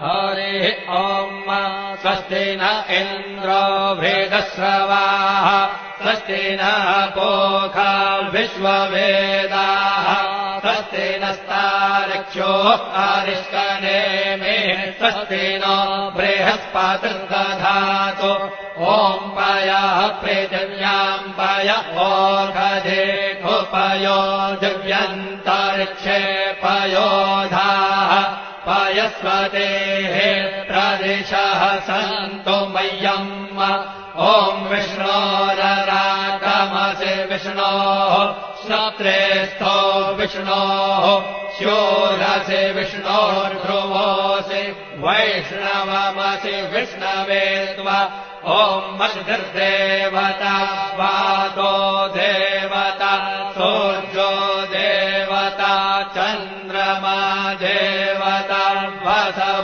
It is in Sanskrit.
हरिः ॐ स्वस्ति न इन्द्रो वृद्धश्रवाः स्वस्ति नः पूषा विश्ववेदाः स्वस्ति नस्तार्क्ष्यो अरिष्टनेमिः स्वस्ति नो बृहस्पतिर्दधातु ॐ पयः पृथिव्याम् पय ओषधेऽपयो दिव्यन्तरिक्षे पयोधाः पयस्वतेः प्रदिशः सन्तु मह्यम् ॐ विष्णोररागमसि विष्णोः श्रोत्रेस्थो विष्णोः शूरसि विष्णोर्ध्रुवोऽसि वैष्णवमसि विष्णवे त्वा ॐ मद्भिर्देवता वातो देवता सूर्यो देवता चन्द्रमा देवता वसव